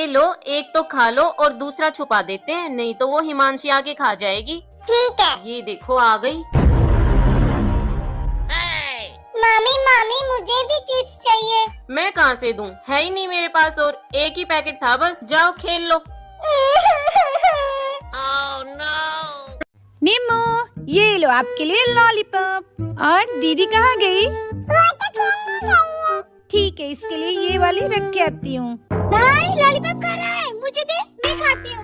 लो, एक तो खा लो और दूसरा छुपा देते हैं, नहीं तो वो हिमांशी आके खा जाएगी। ठीक है। ये देखो आ गई। मामी मामी मुझे भी चिप्स चाहिए। मैं कहाँ से दूं, है ही नहीं मेरे पास और एक ही पैकेट था बस, जाओ खेल लो। निम्मू, ये लो आपके लिए लॉलीपॉप। और दीदी कहाँ गई? वो तो खेलने गई है। ठीक है, इसके लिए ये वाली रख के आती हूँ। भाई लॉलीपॉप खा रहा है, मुझे दे, मैं खाती हूँ।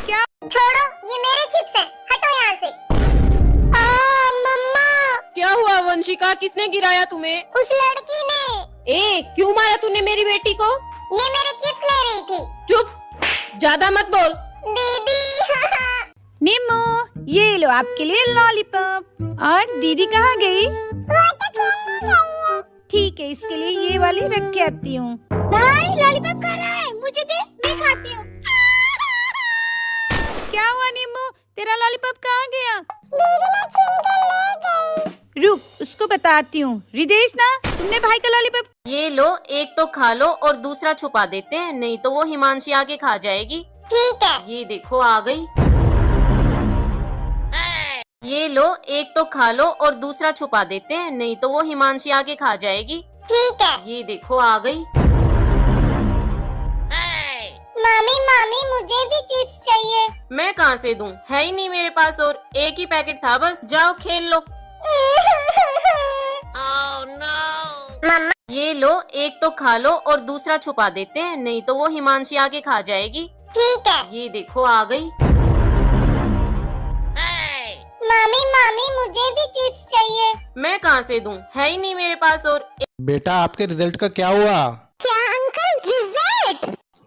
क्या? छोड़ो, ये मेरे चिप्स हैं, हटो यहाँ से। मम्मा। क्या हुआ वंशिका, किसने गिराया तुम्हें? उस लड़की ने। क्यों मारा तूने मेरी बेटी को? ये मेरे चिप्स ले रही थी। चुप, ज्यादा मत बोल। दीदी। निम्मू, ये लो आपके लिए लॉलीपॉप। और दीदी कहाँ गई? वो तो खेलने गई है। ठीक है, इसके लिए ये वाली रख के आती हूँ। भाई लॉलीपॉप खा रहा है, मुझे दे, मैं खाती हूँ। क्या हुआ निम्मू, तेरा लॉलीपॉप कहाँ गया? दीदी ने छीन कर ले गई। रुक, उसको बताती हूँ। रिदेश ना, तुमने भाई का लॉलीपॉप। ये लो, एक तो खा लो और दूसरा छुपा देते हैं, नहीं तो वो हिमांशी आके खा जाएगी। ठीक है। ये देखो आ गई। ये लो, एक तो खा लो और दूसरा छुपा देते हैं, नहीं तो वो हिमांशी आके खा जाएगी। ठीक है। ये देखो आ गई। मामी मामी मुझे भी चिप्स चाहिए। मैं कहाँ से दूं, है ही नहीं मेरे पास और एक ही पैकेट था बस, जाओ खेल लो। मम्मा। ये लो, एक तो खा लो और दूसरा छुपा देते हैं, नहीं तो वो हिमांशी आके खा जाएगी। ठीक है। ये देखो आ गई। मामी मामी मुझे भी चिप्स चाहिए। मैं कहाँ से दूं, है ही नहीं मेरे पास और बेटा आपके रिजल्ट का क्या हुआ? क्या अंकल,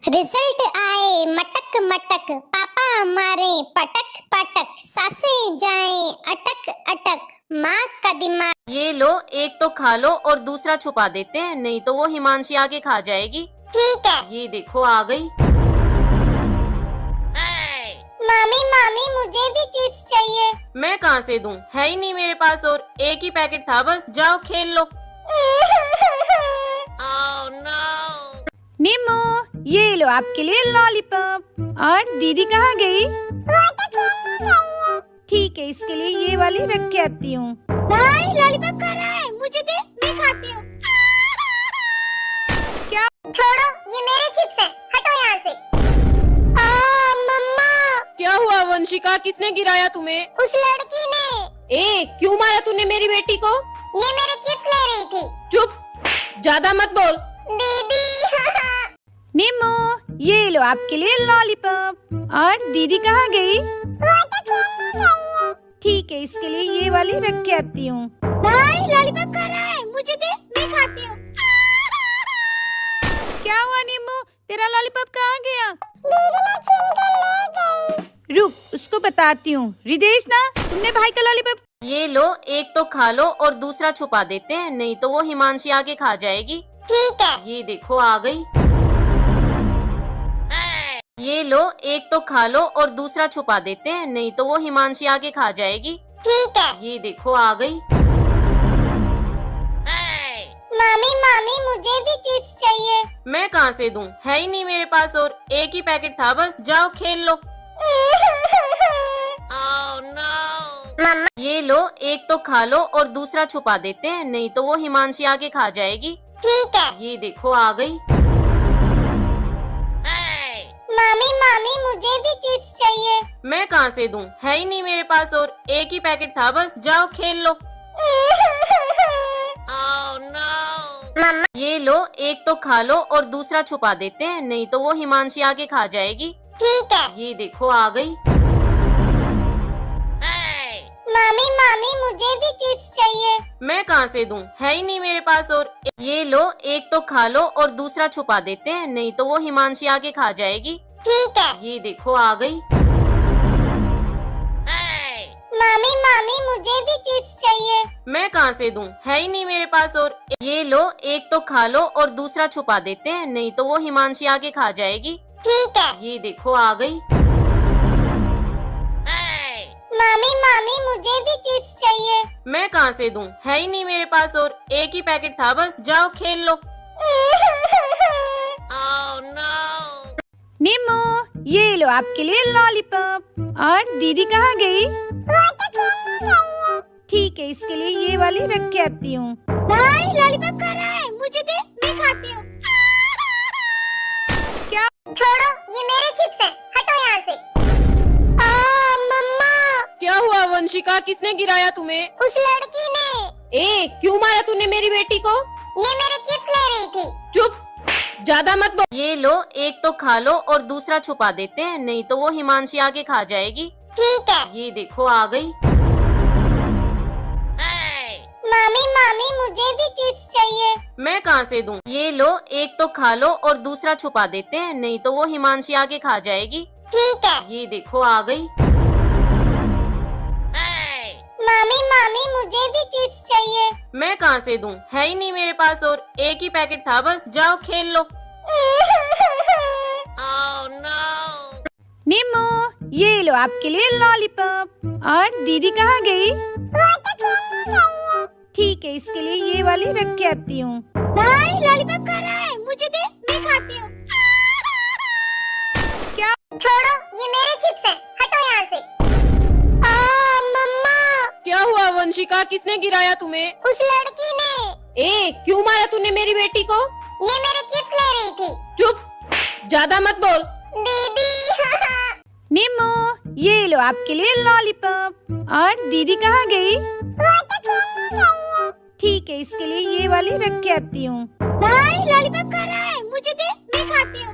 रिजल्ट आए मटक मटक, पापा मारे पटक पटक, सासे जाए अटक अटक, माँ का दिमाग। ये लो, एक तो खा लो और दूसरा छुपा देते हैं, नहीं तो वो हिमांशी आके खा जाएगी। ठीक है। ये देखो आ गई। मामी मामी मुझे भी चिप्स चाहिए। मैं कहाँ से दूं, है ही नहीं मेरे पास और एक ही पैकेट था बस, जाओ खेल लो। निम्मू, ये लो आपके लिए लॉलीपॉप। और दीदी कहाँ गई? वो तो खेलने गई है। ठीक है, इसके लिए ये वाली रख के आती हूँ। भाई लॉलीपॉप खा रहा है, मुझे दे, मैं खाती हूँ। क्या? छोड़ो, ये मेरे चिप्स हैं, हटो यहाँ से। मम्मा। क्या हुआ वंशिका, किसने गिराया तुम्हें? उस लड़की ने। क्यों मारा तूने मेरी बेटी को? ये मेरे चिप्स ले रही थी। चुप, ज्यादा मत बोल। दीदी। निम्मू, ये लो आपके लिए लॉलीपॉप। और दीदी कहाँ गई? वो तो खेलने गई है। ठीक है, इसके लिए ये वाली रख के आती हूँ। भाई लॉलीपॉप खा रहा है, मुझे दे, मैं खाती हूँ। क्या हुआ निम्मू, तेरा लॉलीपॉप कहाँ गया? दीदी ने छीन कर ले गई। रुक, उसको बताती हूँ। रिदेश ना, तुमने भाई का लॉलीपॉप। ये लो, एक तो खा लो और दूसरा छुपा देते हैं, नहीं तो वो हिमांशी आके खा जाएगी। ठीक है। ये देखो आ गई। ये लो, एक तो खा लो और दूसरा छुपा देते हैं, नहीं तो वो हिमांशी आके खा जाएगी। ठीक है। ये देखो आ गई। मामी मामी मुझे भी चिप्स चाहिए। मैं कहाँ से दूं, है ही नहीं मेरे पास और एक ही पैकेट था बस, जाओ खेल लो। मम्मा। ये लो, एक तो खा लो और दूसरा छुपा देते हैं, नहीं तो वो हिमांशी आके खा जाएगी। ठीक है। ये देखो आ गई। मामी मामी मुझे भी चिप्स चाहिए। मैं कहाँ से दूं, है ही नहीं मेरे पास और एक ही पैकेट था बस, जाओ खेल लो। मम्मा। ये लो, एक तो खा लो और दूसरा छुपा देते हैं, नहीं तो वो हिमांशी आके खा जाएगी। ठीक है। ये देखो आ गई। मामी मामी मुझे भी चिप्स चाहिए। मैं कहाँ से दूं, है ही नहीं मेरे पास और ये लो, एक तो खा लो और दूसरा छुपा देते हैं, नहीं तो वो हिमांशी आके खा जाएगी। ठीक है। ये देखो आ गई। मामी मामी मुझे भी चिप्स चाहिए। मैं कहाँ से दूं, है ही नहीं मेरे पास और ये लो, एक तो खा लो और दूसरा छुपा देते हैं, नहीं तो वो हिमांशी आके खा जाएगी। ठीक है। ये देखो आ गई। मामी मामी मुझे भी चिप्स चाहिए। मैं कहाँ से दूं, है ही नहीं मेरे पास और एक ही पैकेट था बस, जाओ खेल लो। ये लो आपके लिए लॉलीपॉप। और दीदी कहाँ गई? वो तो खेलने गई है। ठीक है, इसके लिए ये वाली रख के आती हूँ। भाई लॉलीपॉप खा रहा है, मुझे दे, मैं खाती हूँ। क्या? छोड़ो, ये मेरे चिप्स हैं, हटो यहाँ से। मम्मा, क्या हुआ वंशिका, किसने गिराया तुम्हें? उस लड़की ने। ए, क्यों मारा तूने मेरी बेटी को? ये मेरे चिप्स ले रही थी। चुप, ज्यादा मत बोल। ये लो, एक तो खा लो और दूसरा छुपा देते हैं, नहीं तो वो हिमांशी आके खा जाएगी। ठीक है। ये देखो आ गई। मामी मामी, मुझे भी चिप्स चाहिए। मैं कहाँ से दूं? ये लो, एक तो खा लो और दूसरा छुपा देते हैं, नहीं तो वो हिमांशी आके खा जाएगी। ठीक है। ये देखो आ गई। मामी मामी, मुझे भी चिप्स चाहिए। मैं कहाँ से दूं? है ही नहीं मेरे पास, और एक ही पैकेट था बस। जाओ खेल लो। नीमू, ये लो आपके लिए लॉलीपॉप। और दीदी कहाँ गई? वो तो खेलने गई है। ठीक है, इसके लिए ये वाली रख के आती हूँ। भाई लॉलीपॉप खा रहा है, मुझे दे, मैं खाती हूँ। क्या? छोड़ो, ये मेरे चिप्स हैं, हटो यहाँ से। मम्मा, क्या हुआ वंशिका, किसने गिराया तुम्हें? उस लड़की ने। ए, क्यों मारा तूने मेरी बेटी को? ये मेरे चिप्स ले रही थी। चुप, ज्यादा मत बोल। दीदी। नीमू, ये लो आपके लिए लॉलीपॉप। और दीदी कहाँ गई? वो तो खेलने गई है। ठीक है, इसके लिए ये वाली रख के आती हूँ। भाई लॉलीपॉप खा रहा है, मुझे दे, मैं खाती हूँ।